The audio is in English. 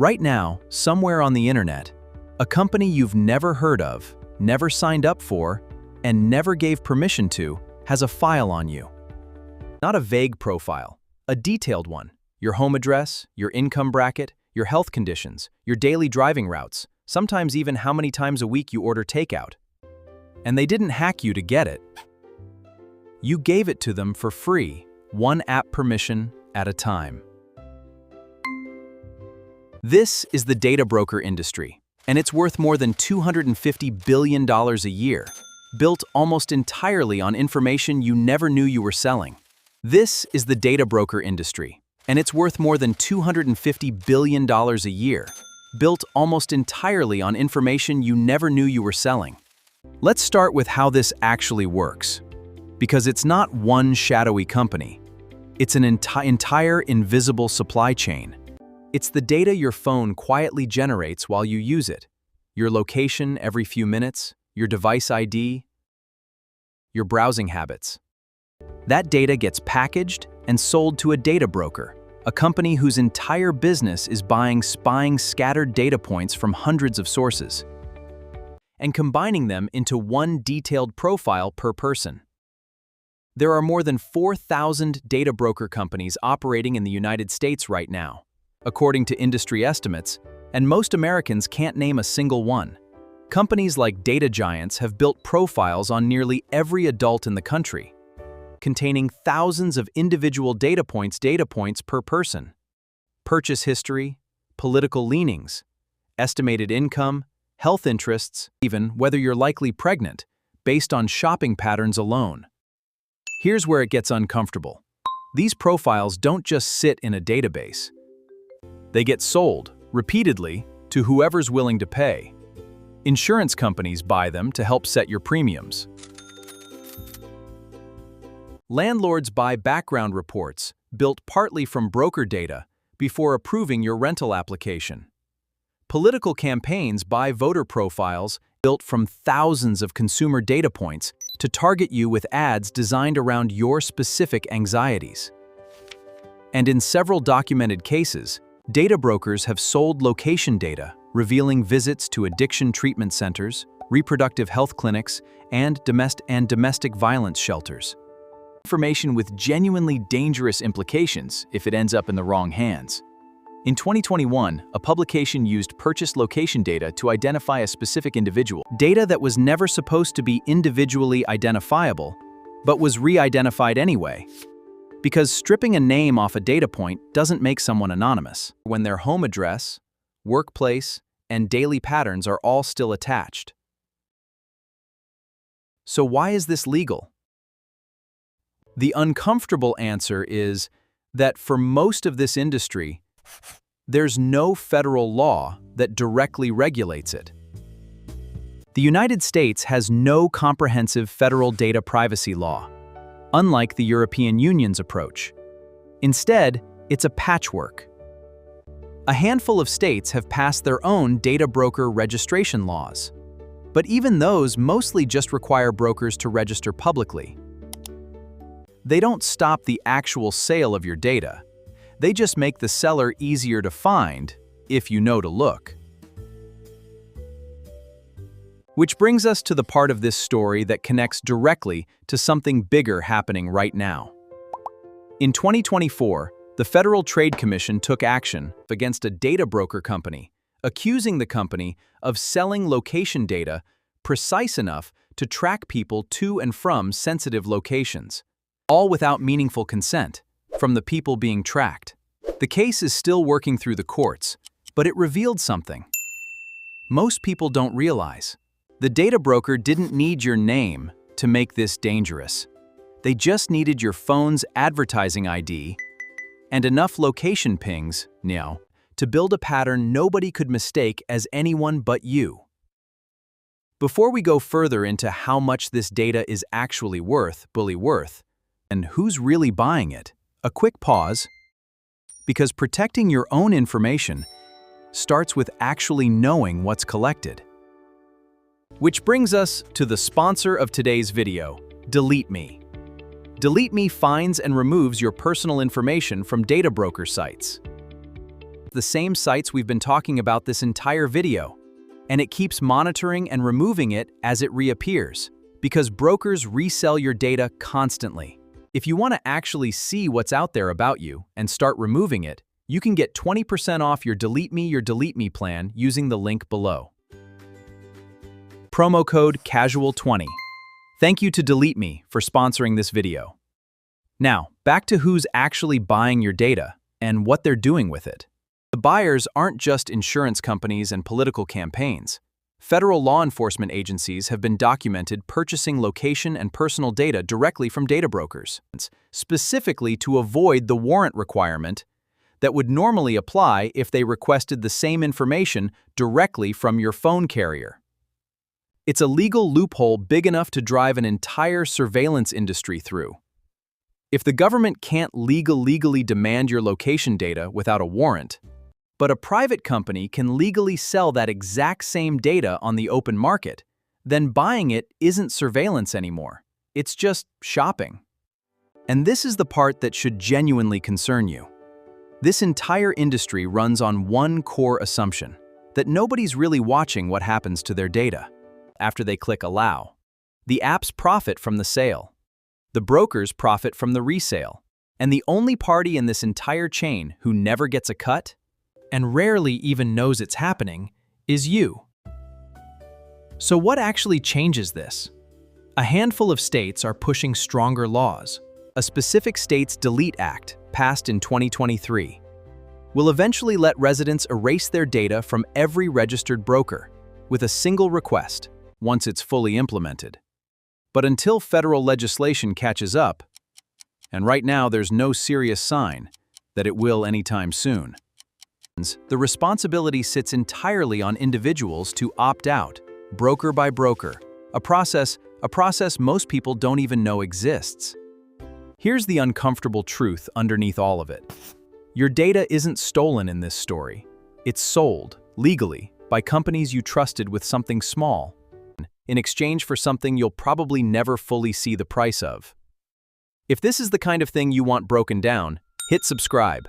Right now, somewhere on the internet, a company you've never heard of, never signed up for, and never gave permission to has a file on you. Not a vague profile, a detailed one. Your home address, your income bracket, your health conditions, your daily driving routes, sometimes even how many times a week you order takeout. And they didn't hack you to get it. You gave it to them for free, one app permission at a time. This is the data broker industry, and it's worth more than $250 billion a year, built almost entirely on information you never knew you were selling. This is the data broker industry, and it's worth more than $250 billion a year, built almost entirely on information you never knew you were selling. Let's start with how this actually works, because it's not one shadowy company. It's an entire invisible supply chain. It's the data your phone quietly generates while you use it. Your location every few minutes, your device ID, your browsing habits. That data gets packaged and sold to a data broker, a company whose entire business is spying scattered data points from hundreds of sources and combining them into one detailed profile per person. There are more than 4,000 data broker companies operating in the United States right now, according to industry estimates, and most Americans can't name a single one. Companies like data giants have built profiles on nearly every adult in the country, containing thousands of individual data points per person. Purchase history, political leanings, estimated income, health interests, even whether you're likely pregnant, based on shopping patterns alone. Here's where it gets uncomfortable. These profiles don't just sit in a database. They get sold, repeatedly, to whoever's willing to pay. Insurance companies buy them to help set your premiums. Landlords buy background reports, built partly from broker data, before approving your rental application. Political campaigns buy voter profiles built from thousands of consumer data points to target you with ads designed around your specific anxieties. And in several documented cases, data brokers have sold location data, revealing visits to addiction treatment centers, reproductive health clinics, and domestic violence shelters. Information with genuinely dangerous implications if it ends up in the wrong hands. In 2021, a publication used purchased location data to identify a specific individual, data that was never supposed to be individually identifiable, but was re-identified anyway. Because stripping a name off a data point doesn't make someone anonymous, when their home address, workplace, and daily patterns are all still attached. So why is this legal? The uncomfortable answer is that for most of this industry, there's no federal law that directly regulates it. The United States has no comprehensive federal data privacy law, unlike the European Union's approach. Instead, it's a patchwork. A handful of states have passed their own data broker registration laws, but even those mostly just require brokers to register publicly. They don't stop the actual sale of your data. They just make the seller easier to find if you know to look. Which brings us to the part of this story that connects directly to something bigger happening right now. In 2024, the Federal Trade Commission took action against a data broker company, accusing the company of selling location data precise enough to track people to and from sensitive locations, all without meaningful consent from the people being tracked. The case is still working through the courts, but it revealed something most people don't realize. The data broker didn't need your name to make this dangerous. They just needed your phone's advertising ID and enough location pings, to build a pattern nobody could mistake as anyone but you. Before we go further into how much this data is actually worth, and who's really buying it, a quick pause, because protecting your own information starts with actually knowing what's collected. Which brings us to the sponsor of today's video, Delete Me. Delete Me finds and removes your personal information from data broker sites. The same sites we've been talking about this entire video, and it keeps monitoring and removing it as it reappears, because brokers resell your data constantly. If you want to actually see what's out there about you and start removing it, you can get 20% off your Delete Me plan using the link below. Promo code CASUAL20. Thank you to Delete Me for sponsoring this video. Now, back to who's actually buying your data and what they're doing with it. The buyers aren't just insurance companies and political campaigns. Federal law enforcement agencies have been documented purchasing location and personal data directly from data brokers, specifically to avoid the warrant requirement that would normally apply if they requested the same information directly from your phone carrier. It's a legal loophole big enough to drive an entire surveillance industry through. If the government can't legally demand your location data without a warrant, but a private company can legally sell that exact same data on the open market, then buying it isn't surveillance anymore. It's just shopping. And this is the part that should genuinely concern you. This entire industry runs on one core assumption, that nobody's really watching what happens to their data after they click allow. The apps profit from the sale. The brokers profit from the resale. And the only party in this entire chain who never gets a cut, and rarely even knows it's happening, is you. So what actually changes this? A handful of states are pushing stronger laws. A specific state's Delete Act, passed in 2023, will eventually let residents erase their data from every registered broker with a single request once it's fully implemented. But until federal legislation catches up, and right now there's no serious sign that it will anytime soon, the responsibility sits entirely on individuals to opt out, broker by broker, a process most people don't even know exists. Here's the uncomfortable truth underneath all of it. Your data isn't stolen in this story. It's sold, legally, by companies you trusted with something small, in exchange for something you'll probably never fully see the price of. If this is the kind of thing you want broken down, hit subscribe.